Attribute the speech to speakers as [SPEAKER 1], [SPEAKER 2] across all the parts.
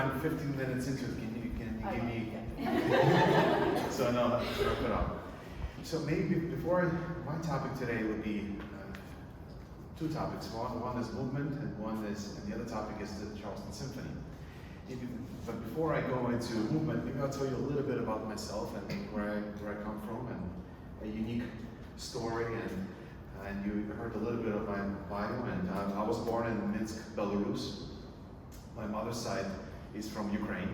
[SPEAKER 1] I'm 15 minutes into it. Can you give me? So no, let's wrap it up. So maybe my topic today would be two topics. One is movement, and the other topic is the Charleston Symphony. But before I go into movement, maybe I'll tell you a little bit about myself and where I come from, and a unique story. And you heard a little bit of my bio. And I was born in Minsk, Belarus. My mother's side is from Ukraine.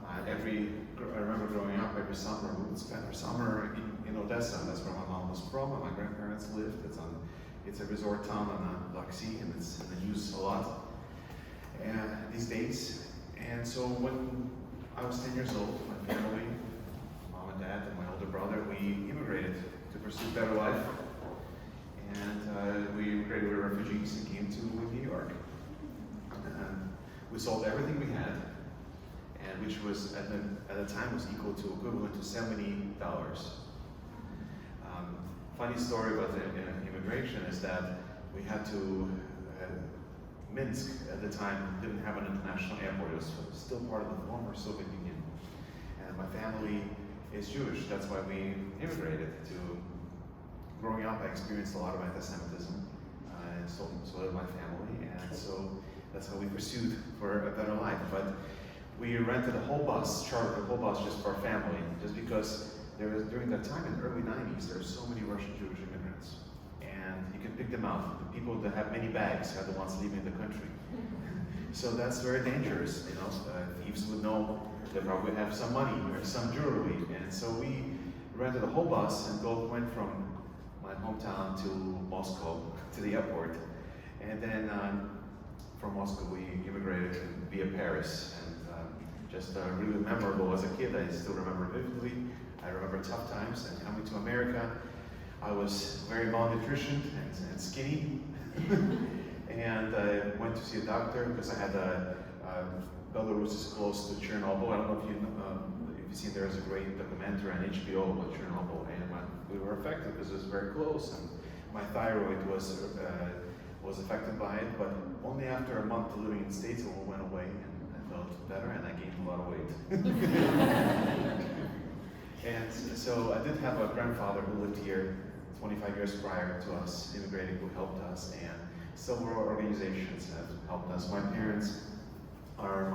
[SPEAKER 1] I remember growing up every summer, we would spend our summer in Odessa. That's where my mom was from, and my grandparents lived. It's a resort town on the Black Sea, and it's in the news a lot these days. And so when I was 10 years old, my family, mom and dad, and my older brother, we immigrated to pursue better life. And we immigrated, we were refugees and came to New York. And we sold everything we had, and which was at the time was equivalent to $70. Funny story about the immigration is that we had to Minsk at the time didn't have an international airport. It was still part of the former Soviet Union. And my family is Jewish. That's why we immigrated. Growing up, I experienced a lot of anti-Semitism, and so did my family. And so that's how we pursued for a better life. But we rented a whole bus, chartered a whole bus just for our family, just because during that time in the early 90s, there were so many Russian Jewish immigrants. And you can pick them out. The people that have many bags are the ones leaving the country. So that's very dangerous. Thieves would know they probably have some money or some jewelry. And so we rented a whole bus and both went from my hometown to Moscow, to the airport. And then from Moscow, we immigrated via Paris. And just really memorable as a kid. I still remember vividly. I remember tough times, and coming to America, I was very malnutritioned and skinny. And I went to see a doctor because I had Belarus is close to Chernobyl. I don't know if you've seen, there is a great documentary on HBO about Chernobyl, and we were affected because it was very close, and my thyroid was affected by it. But only after a month living in the States, it all went away, and I felt better, and I gained a lot of weight. And so I did have a grandfather who lived here 25 years prior to us immigrating, who helped us, and several organizations have helped us. My parents are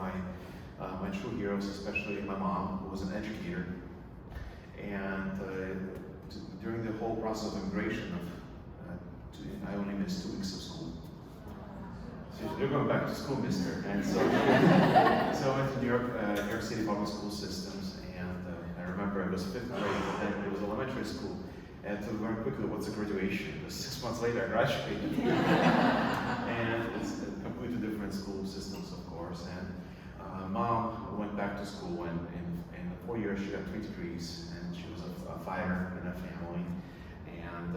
[SPEAKER 1] my true heroes, especially my mom, who was an educator. And during the whole process of immigration, I only missed 2 weeks of school. So you're going back to school, mister. And so I went to New York City public school systems, and I remember it was 5th grade, and then it was elementary school. And to learn quickly what's a graduation. It was 6 months later I graduated. And it's a completely different school systems, of course. And mom went back to school, and in 4 years she got 3 degrees, and she was a fighter in her family. And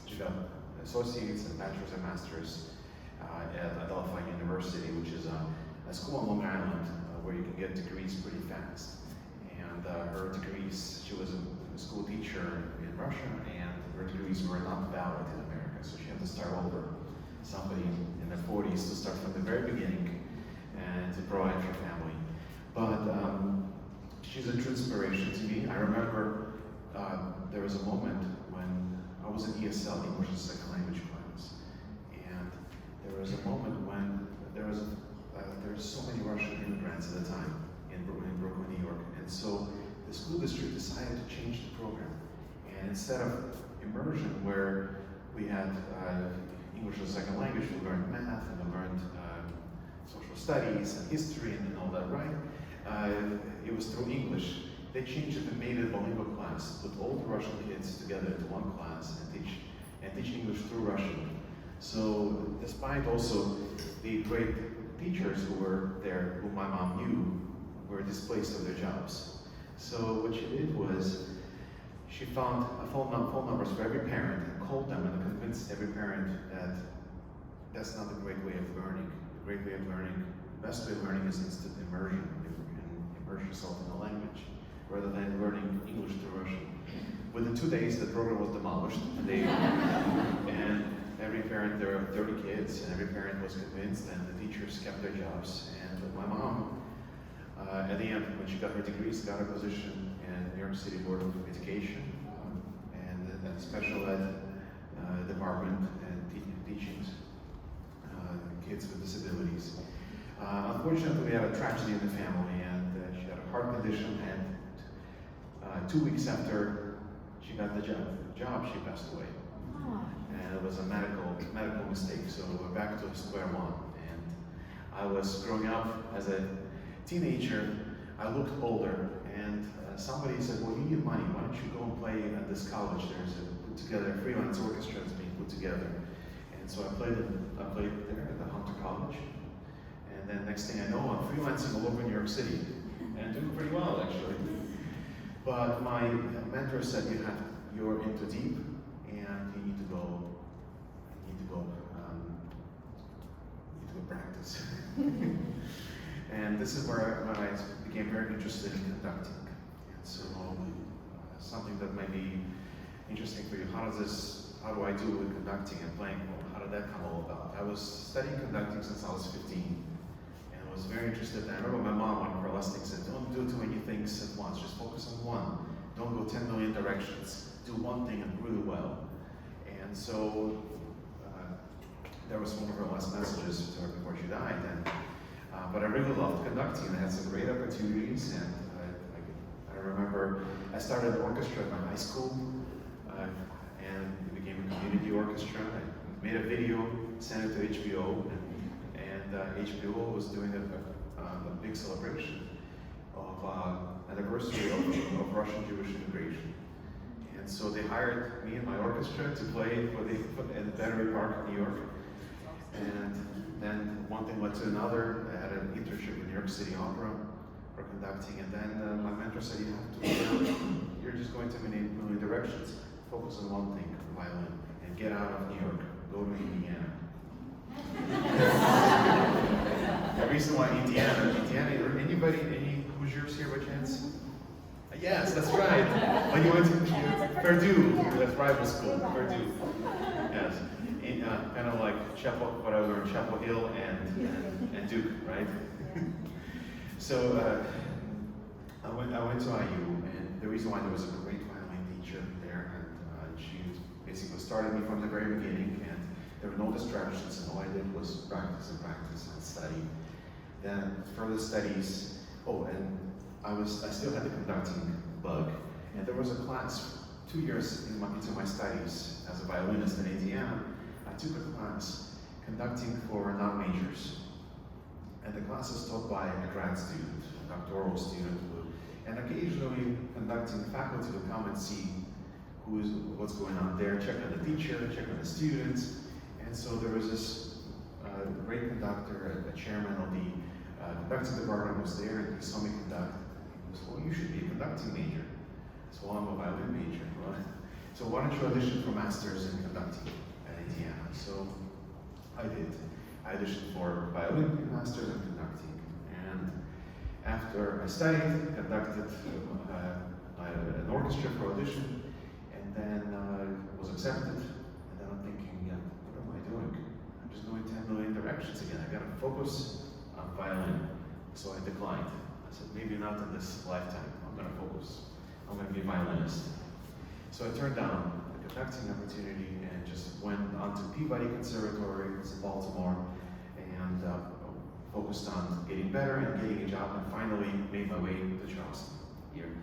[SPEAKER 1] she got associates and bachelor's and master's at Adelphi University, which is a school on Long Island where you can get degrees pretty fast. And her degrees, she was a school teacher in Russia, and her degrees were not valid in America, so she had to start over. Somebody in their 40s to start from the very beginning and to provide for family. But she's a true inspiration to me. I remember there was a moment when I was in ESL, English as a Second Language class, and there was a moment when there was so many Russian immigrants at the time in Brooklyn, New York, and so the school district decided to change the program. And instead of immersion, where we had English as a second language, we learned math, and we learned social studies and history and all that, right? It was through English. They changed it and made it a bilingual class, put all the Russian kids together into one class and teach English through Russian. So despite also the great teachers who were there, who my mom knew, were displaced of their jobs. So what she did was, she found phone numbers for every parent and called them and convinced every parent that that's not the great way of learning. The great way of learning, the best way of learning is instant immersion, immerse yourself in the language, rather than learning English through Russian. Within 2 days, the program was demolished, and every parent, there are 30 kids, and every parent was convinced, and the teachers kept their jobs. And my mom, at the end, when she got her degrees, got a position in New York City Board of Education, and at special ed department and teaching kids with disabilities. Unfortunately, we had a tragedy in the family, and she had a heart condition, and 2 weeks after she got the job, she passed away. And it was a medical mistake, so we're back to square one. And I was growing up as a teenager, I looked older, and somebody said, well, you need money, why don't you go and play at this college? There's a freelance orchestra that's being put together. And so I played there at the Hunter College. And then next thing I know, I'm freelancing all over New York City, and doing pretty well, actually. But my mentor said, you're into deep, and you need to go practice. And this is where I became very interested in conducting. And so something that might be interesting for you, how do I do with conducting and playing? Well, how did that come all about? I was studying conducting since I was 15, and I was very interested. I remember my mom, one of her lessons, said, don't do too many things at once, just focus on one. Don't go 10 million directions. Do one thing and really well. And so that was one of her last messages to her before she died. But I really loved conducting, and I had some great opportunities. And I remember I started an orchestra at my high school, and it became a community orchestra. I made a video, sent it to HBO, and HBO was doing a big celebration of anniversary of Russian Jewish immigration. And so they hired me and my orchestra to play in Battery Park, New York. And then one thing led to another. I had an internship in New York City Opera for conducting, and then my mentor said, you're just going too many directions. Focus on one thing, violin, and get out of New York. Go to Indiana. The reason why Indiana, any Hoosiers here by chance? Yes, that's right. But you went to Purdue, that's rival school, Purdue. Yes. Kind of like what I learned, Chapel Hill and Duke, right? So I went to IU, and the reason why there was a great violin teacher there, and she basically started me from the very beginning, and there were no distractions, and all I did was practice and study. Then further studies. Oh, and I still had the conducting bug, and there was a class 2 years into my studies as a violinist in Indiana. I took a class conducting for non-majors, and the class is taught by a grad student, a doctoral student, and occasionally conducting faculty will come and see what's going on there, check on the teacher, check on the students. And so there was this great conductor, a chairman of the conducting department was there, and he saw me conduct. He goes, well, you should be a conducting major. So, well, I'm a violin major, right? So why don't you audition for masters in conducting at Indiana? So I did. I auditioned for violin masters in conducting. And after I studied, conducted an orchestra for audition, and then was accepted. And then I'm thinking, what am I doing? I'm just going 10 million directions again. I gotta focus on violin. So I declined. I said, maybe not in this lifetime. I'm gonna focus. I'm gonna be a violinist. So I turned down the conducting opportunity and just went on to Peabody Conservatory in Baltimore, and focused on getting better and getting a job, and finally made my way to Charleston here.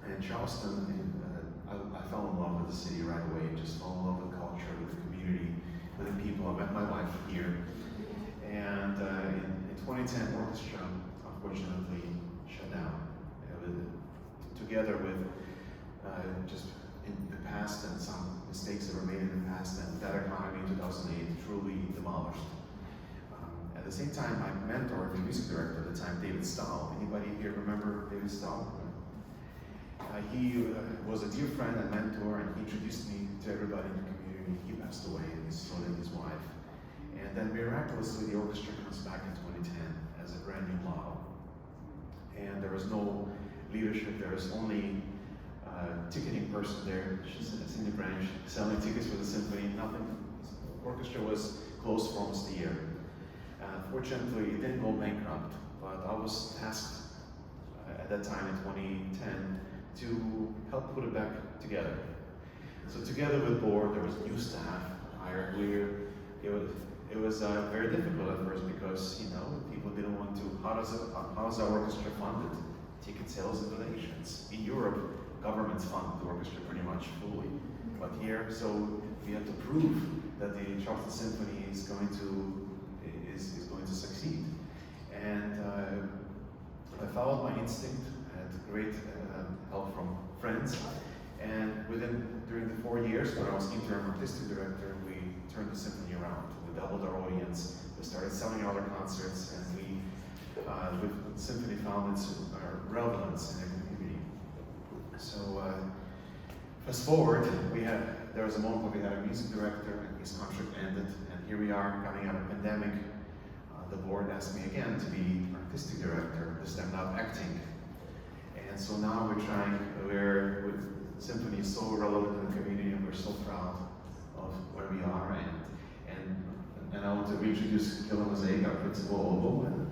[SPEAKER 1] And Charleston, I fell in love with the city right away, just fell in love with the culture, with the community, with the people. I met my wife here. And in 2010, orchestra, unfortunately, shut down. Together with just in the past and some mistakes that were made in the past, and that economy in 2008 truly demolished. At the same time, my mentor, the music director at the time, David Stahl. Anybody here remember David Stahl? He was a dear friend and mentor, and he introduced me to everybody in the community. He passed away, and so did his wife. And then miraculously, the orchestra comes back in 2010 as a brand new model. And there was no leadership, there was only ticketing person there. She's a senior branch, selling tickets for the symphony. Nothing. The orchestra was closed for almost a year. Fortunately, it didn't go bankrupt, but I was tasked at that time in 2010 to help put it back together. So together with board, there was new staff hired. It was very difficult at first because people didn't want to. How is our orchestra funded? Ticket sales and donations. In Europe, governments fund the orchestra pretty much fully, but here, so we have to prove that the Charleston Symphony is going to succeed. And I followed my instinct. I had great help from friends. And during the 4 years when I was interim artistic director, we turned the symphony around. We doubled our audience. We started selling other concerts, and the symphony found its relevance in the community. So fast forward, there was a moment where we had a music director, and his contract ended, and here we are coming out of a pandemic. The board asked me again to be artistic director, this time not acting. And so now symphony is so relevant in the community, and we're so proud of where we are. And I want to reintroduce Killa Mosaic, our principal oboe, and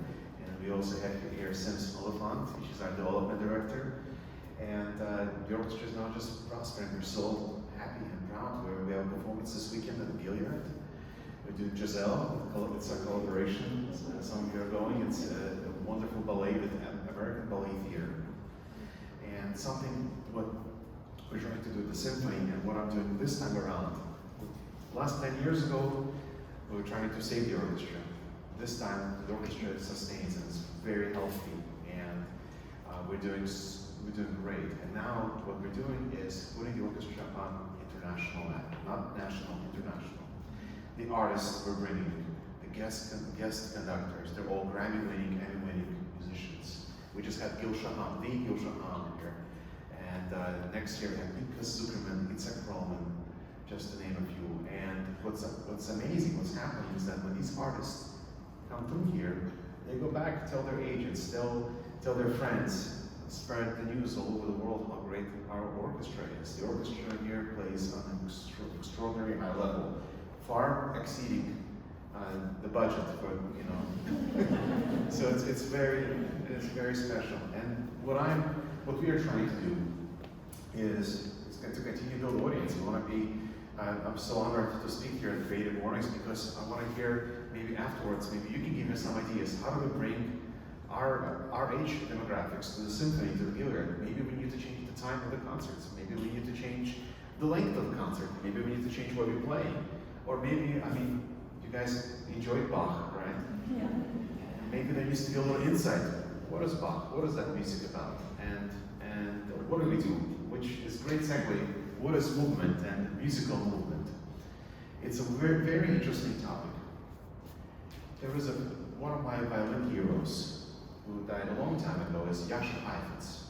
[SPEAKER 1] we also have here Sims Oliphant, she's our development director. And the orchestra is now just prospering. We're so happy and proud. We have a performance this weekend at the Billiard. We do Giselle, it's our collaboration. Some of you are going. It's a wonderful ballet with American Ballet Theater. And what we're trying to do with the symphony and what I'm doing this time around. Last 10 years ago, we were trying to save the orchestra. This time, the orchestra sustains and it's very healthy, and we're doing great. And now, what we're doing is putting the orchestra on international level, not national, international. The artists we're bringing, the guest conductors, they're all Grammy-winning, Emmy-winning musicians. We just had Gil Shahan here. And next year we have Lukas Zuckerman, Itzhak Perlman, just to name a few. And what's amazing, what's happening is that when these artists come through here, they go back, tell their agents, tell their friends, spread the news all over the world how great our orchestra is. The orchestra here plays on an extraordinary high level, far exceeding the budget for So it's very special. And what we are trying to do is to continue to build audience. We want to be. I'm so honored to speak here at Creative Mornings because I want to hear maybe afterwards. Maybe you can give us some ideas. How do we bring our age demographics to the symphony, to the Billiard? Maybe we need to change the time of the concerts. Maybe we need to change the length of the concert. Maybe we need to change what we play. Or maybe, you guys enjoy Bach, right?
[SPEAKER 2] Yeah.
[SPEAKER 1] Maybe there needs to be a little insight. What is Bach? What is that music about? And what do we do? Which is a great segue. What is movement and musical movement? It's a very, very interesting topic. There was one of my violin heroes who died a long time ago is Jascha Heifetz.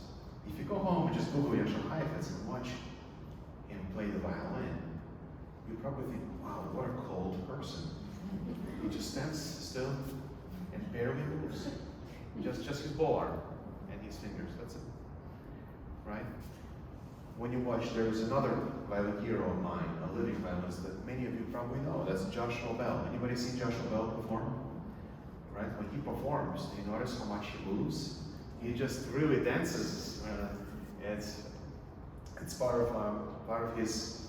[SPEAKER 1] If you go home and just Google Jascha Heifetz and watch him play the violin, you probably think, wow, what a cold person. He just stands still and barely moves. Just his ball arm and his fingers, that's it. Right? When you watch, there is another violin hero of mine, a living violinist that many of you probably know. That's Joshua Bell. Anybody seen Joshua Bell perform? Right? When he performs, do you notice how much he moves? He just really dances. It's part of his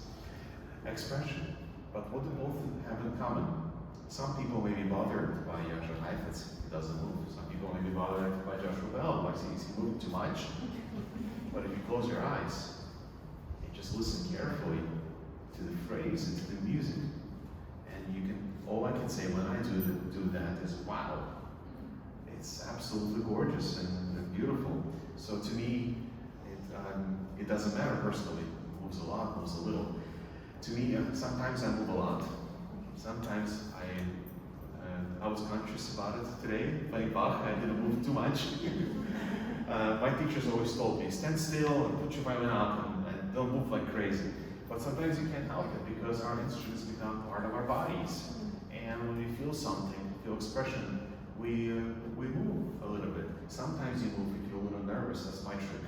[SPEAKER 1] expression. But what do both have in common? Some people may be bothered by Jascha Heifetz. He doesn't move. Some people may be bothered by Joshua Bell. Like, is he moving too much? But if you close your eyes, just listen carefully to the phrase and to the music, and all I can say when I do that is, wow, it's absolutely gorgeous and beautiful. So to me, it doesn't matter personally. It moves a lot, moves a little. To me, sometimes I move a lot. Sometimes I was conscious about it today, playing Bach. I didn't move too much. My teachers always told me, stand still and put your violin up and don't move like crazy. But sometimes you can't help it because our instruments become part of our bodies. And when we feel something, feel expression, we move a little bit. Sometimes you move if you're a little nervous. That's my trick.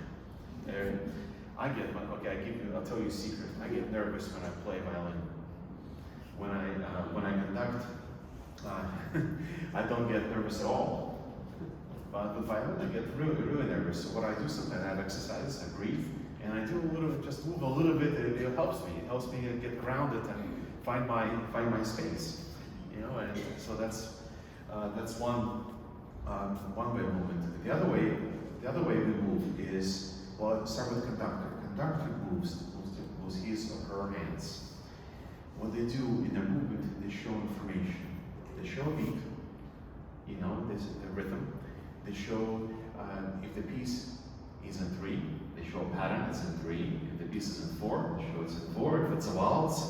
[SPEAKER 1] I'll tell you a secret. I get nervous when I play violin. When I conduct, I don't get nervous at all. But with violin, I get really, really nervous. So what I do sometimes, I have exercises, I breathe, and I do just move a little bit. It helps me. It helps me get grounded and find my space. And so that's one way of movement. The other way we move is, well, start with conductor. Conductor moves his or her hands. What they do in their movement, they show information. They show a beat, this is the rhythm. They show if the piece is in 3, they show a pattern, it's in 3. If the piece is in 4, they show it's in 4. If it's a waltz,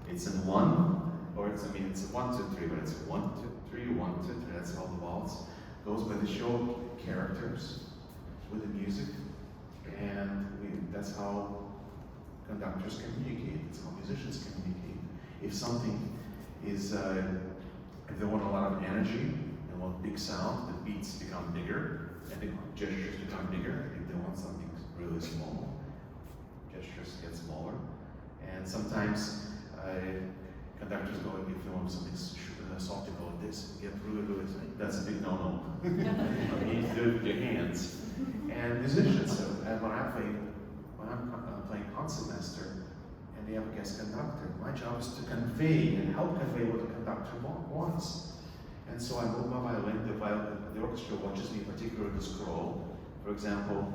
[SPEAKER 1] it's in 1. Or it's 1, 2, 3, but it's 1, 2, 3, 1, 2, 3. That's how the waltz goes. But they show characters with the music, and that's how conductors communicate. It's how musicians communicate. If something is, if they want a lot of energy, they want big sound, the beats become bigger, and the gestures become bigger. If they want something really small, gestures get smaller. And sometimes conductors go, if they want something soft, they go like this, get really, really tight. That's a big no-no. You need to do it with your hands. And musicians, when I'm playing concertmaster, and they have a guest conductor, my job is to convey and help convey what the conductor wants. And so I move my violin, the orchestra watches me particularly to scroll. For example,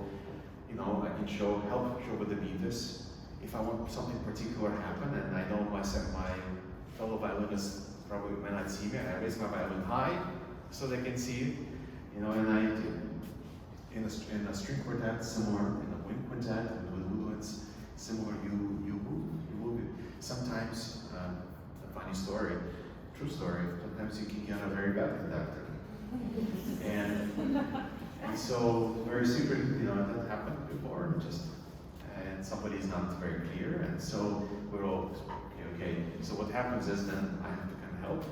[SPEAKER 1] I can help show what the beat is. If I want something particular to happen, and I know my fellow violinists probably may not see me, I raise my violin high so they can see it. And I in a string quartet, similar, in a wind quintet, with woodwinds, similar, you move it. Sometimes, a funny story, true story, sometimes you can get a very bad conductor. And so, very secret, that happened before, and somebody's not very clear, and so we're all, okay. So what happens is then I have to kind of help,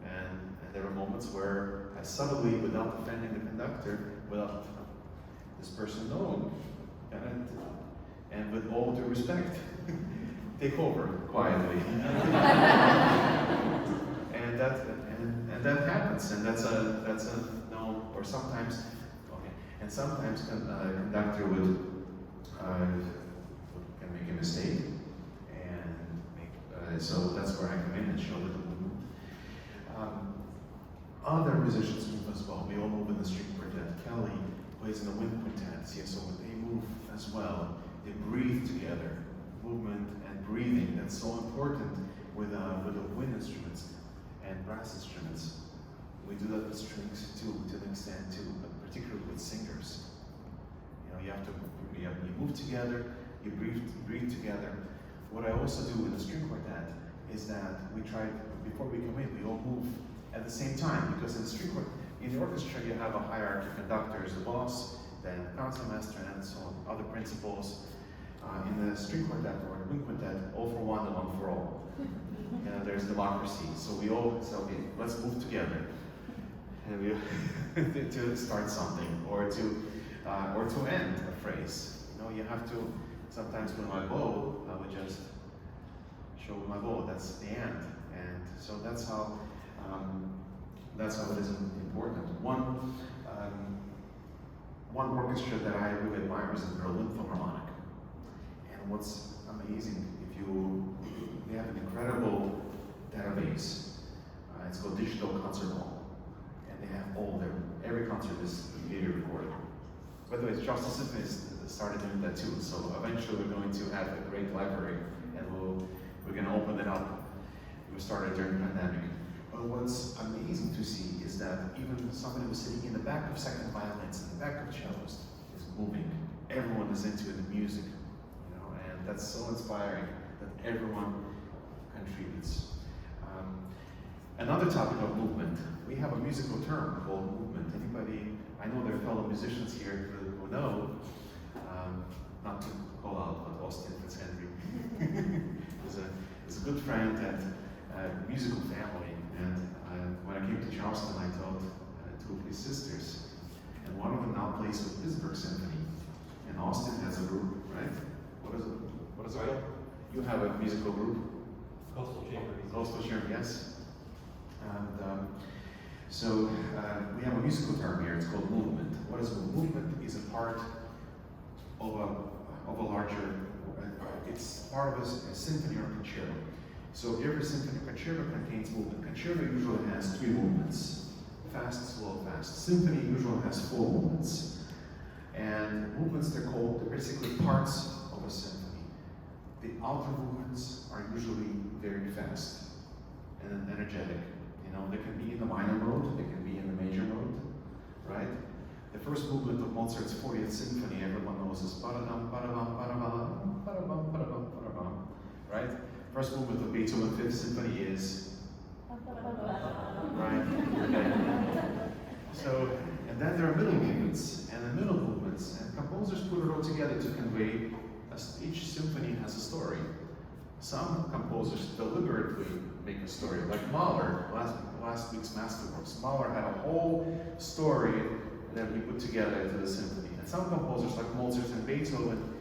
[SPEAKER 1] and there are moments where I subtly, without offending the conductor, without this person knowing, and with all due respect, take over quietly. and that happens, and that's a no. Or sometimes, and sometimes conductor would can make a mistake, and so that's where I come in and show the movement. Other musicians move as well. We all move in the string quartet. Kelly plays in the wind quintet. So when they move as well, they breathe together. Movement and breathing, that's so important with the wind instruments and brass instruments. We do that with strings too, to an extent too, but particularly with singers. You move together, you breathe together. What I also do with the string quartet is that we try, before we come in, we all move at the same time, because in the string quartet, in the orchestra you have a hierarchy of conductors, the boss, then the concertmaster, and so on, other principals. In the string quartet or the wind quintet, all for one and one for all. There's democracy, so we all say, okay, let's move together, and we to start something or to end a phrase. You have to sometimes with my bow, I would just show with my bow. That's the end, and so that's how it is important. One orchestra that I really admire is the Berlin Philharmonic. And what's amazing, they have an incredible database. It's called Digital Concert Hall, and they have every concert is video recorded. By the way, Charles Symphony started doing that too. So eventually we're going to have a great library, and we're going to open it up. We started during the pandemic. But what's amazing to see is that even somebody who's sitting in the back of second violins, in the back of cellos, is moving. Everyone is into the music, and that's so inspiring that everyone contributes. Another topic of movement, we have a musical term called movement. Anybody, I know there are fellow musicians here who know, not to call out, but Austin Fitzhenry is a good friend and a musical family. And when I came to Charleston, I told two of his sisters, and one of them now plays with Pittsburgh Symphony. And Austin has a group right? What is it called? You have a musical group?
[SPEAKER 2] Coastal Chamber.
[SPEAKER 1] Coastal Chamber, yes. And so we have a musical term here. It's called movement. What is movement? Movement is a part of a larger. It's part of a symphony or concerto. So every symphony concerto contains movement. Concerto usually has 3 movements: fast, slow, fast. Symphony usually has 4 movements. And movements, they're basically parts of a symphony. The outer movements are usually very fast and energetic. You know, they can be in the minor mode, they can be in the major mode, right? The first movement of Mozart's 40th Symphony, everyone knows, is ba-da-dum, ba-da-bum, ba-da-bum, ba-da-bum, ba-da-bum, ba-da-bum, right? First movement of Beethoven's 5th Symphony is, right? Okay. So, and then there are middle movements, and the middle movements, and composers put it all together to convey, each symphony has a story. Some composers deliberately make a story, like Mahler, last week's masterworks. Mahler had a whole story that he put together into the symphony. And some composers, like Mozart and Beethoven,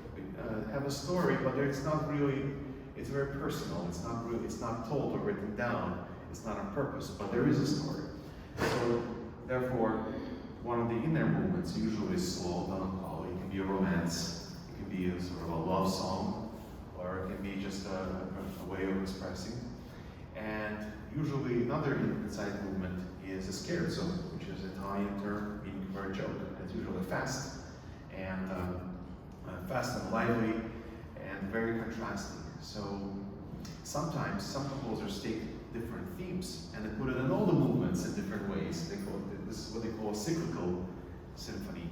[SPEAKER 1] have a story, but it's not really, it's very personal. It's not told or written down. It's not on purpose, but there is a story. So, therefore, one of the inner movements usually is slow, melancholy. It can be a romance, it can be a sort of a love song, or it can be just a way of expressing. And usually another inside movement is a scherzo, which is an Italian term meaning for a joke. It's usually fast and lively and very contrasting. So sometimes some composers take different themes and they put it in all the movements in different ways. This is what they call a cyclical symphony.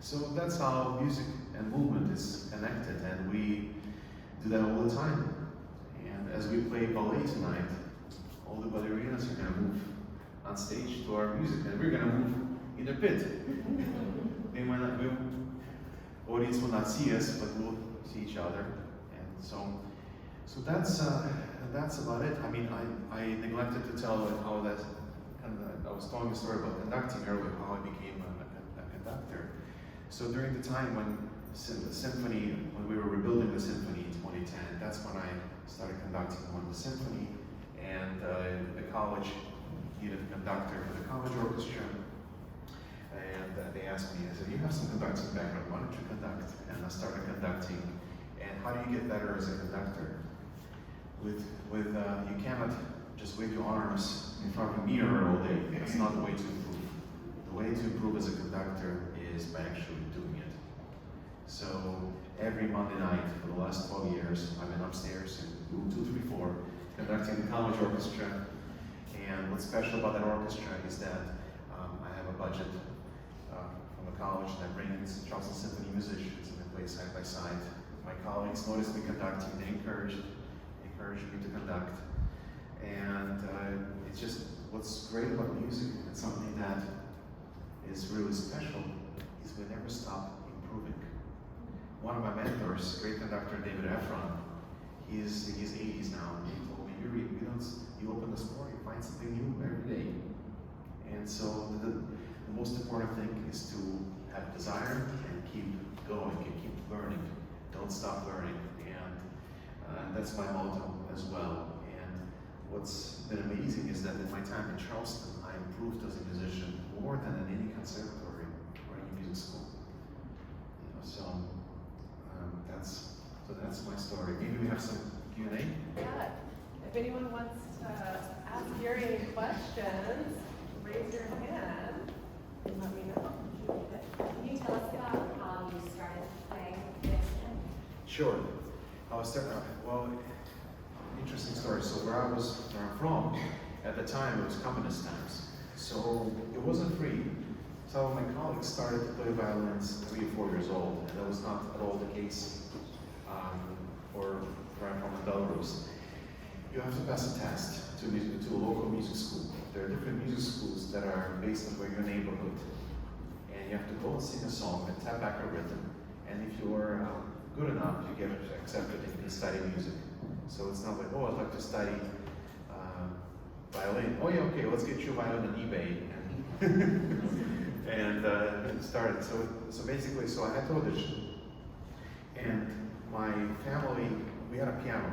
[SPEAKER 1] So that's how music and movement is connected, and we do that all the time. And as we play ballet tonight, all the ballerinas are going to move on stage to our music, and we're going to move in a pit. Audience will not see us, but we'll see each other. And so that's about it. I mean, I neglected to tell how that, and I was telling a story about conducting earlier, how I became a conductor. So during the time when we were rebuilding the symphony in 2010, that's when I started conducting the symphony, and the college needed a conductor for the college orchestra. And they asked me, I said, you have some conducting background, why don't you conduct? And I started conducting. And how do you get better as a conductor? You cannot just wave your arms in front of a mirror all day. That's not the way to improve. The way to improve as a conductor is by actually doing it. So every Monday night for the last 12 years, I've been upstairs in room 234 conducting the college orchestra. And what's special about that orchestra is that I have a budget from the college that brings Charleston Symphony musicians and they play side by side. My colleagues noticed me conducting, they encouraged me to conduct. And it's just, what's great about music, and something that is really special, is we never stop improving. One of my mentors, great conductor David Efron, he's 80s now, and he told me, Yuriy, you open the store, you find something new every day. And so the most important thing is to have desire and keep going and keep learning. Don't stop learning. And that's my motto as well. And what's been amazing is that in my time in Charleston, I improved as a musician more than in any conservatory or any music school. That's my story. Maybe we have some Q&A?
[SPEAKER 3] Yeah. If anyone wants to ask Yuriy any questions, raise your hand and let me know.
[SPEAKER 4] Can you tell us about how you started playing the instrument?
[SPEAKER 1] Sure. Interesting story. So where I'm from, at the time it was communist times. So it wasn't free. Some of my colleagues started to play violins 3 or 4 years old, and that was not at all the case for where I'm from in Belarus. You have to pass a test to a local music school. There are different music schools that are based on your neighborhood. And you have to go and sing a song and tap back a rhythm. And if you're good enough, you get accepted and you can study music. So it's not like, oh, I'd like to study violin. Oh yeah, okay, let's get you a violin on eBay. And started. So basically, I had to audition. And my family, we had a piano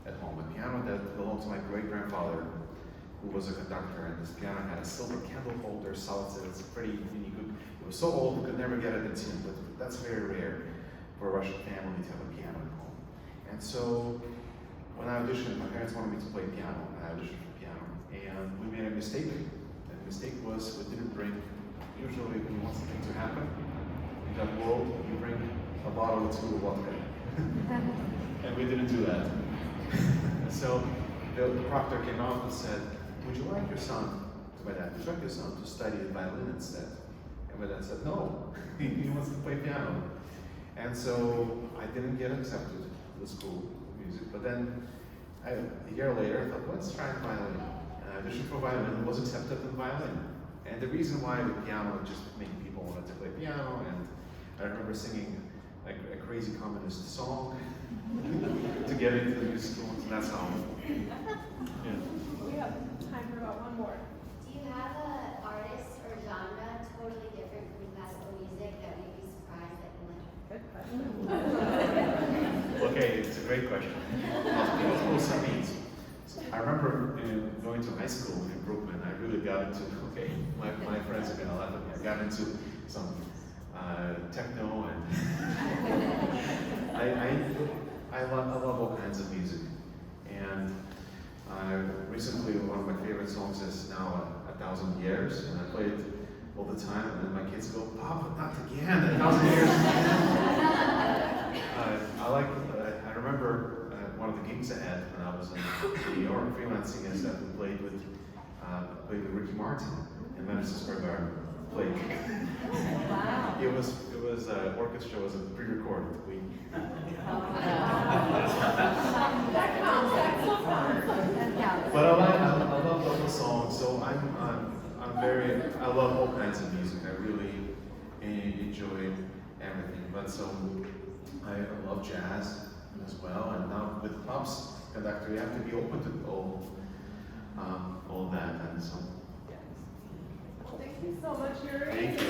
[SPEAKER 1] at home, a piano that belonged to my great-grandfather, who was a conductor, and this piano had a silver candle holder, solid, so it's pretty unique. It was so old, we could never get it in tune, but that's very rare for a Russian family to have a piano at home. And so, when I auditioned, my parents wanted me to play piano, and I auditioned for piano, and we made a mistake. And the mistake was we didn't bring, usually when you want something to happen in that world, you bring a bottle or two of vodka. And we didn't do that. So the proctor came out and said, would you like your son, to my dad, would you like your son to study the violin instead? And my dad said, no, he wants to play piano. And so I didn't get accepted to the school of music. But then a year later, I thought, let's try the violin. And I auditioned for violin and was accepted in violin. And the reason why the piano just made people wanted to play piano, and I remember singing like a crazy communist song to get into the music school, and that's how. Yeah.
[SPEAKER 3] We have time for about one more.
[SPEAKER 4] Do you have an artist or genre totally different from classical music that we'd be surprised that you like?
[SPEAKER 3] Good question.
[SPEAKER 1] Okay, it's a great question. What that means? I remember going to high school in Brooklyn. I really got into, okay, my friends are gonna laugh at me. I got into some techno, and I love all kinds of music. And recently, one of my favorite songs is now 1,000 Years, and I play it all the time. And then my kids go, "Papa, not again! 1,000 years!" I remember one of the gigs I had when I was in New York freelancing is that we played with Ricky Martin in Madison Square Garden. Played.
[SPEAKER 3] Wow.
[SPEAKER 1] It was orchestra was a pre-recorded.
[SPEAKER 3] That counts. That still counts.
[SPEAKER 1] But I love local songs, so I love all kinds of music. I really enjoy everything. But so I love jazz as well, and now with Pop's conductor, you have to be open to all that, and so.
[SPEAKER 3] Thank you so much, Yuriy.
[SPEAKER 1] Thank you.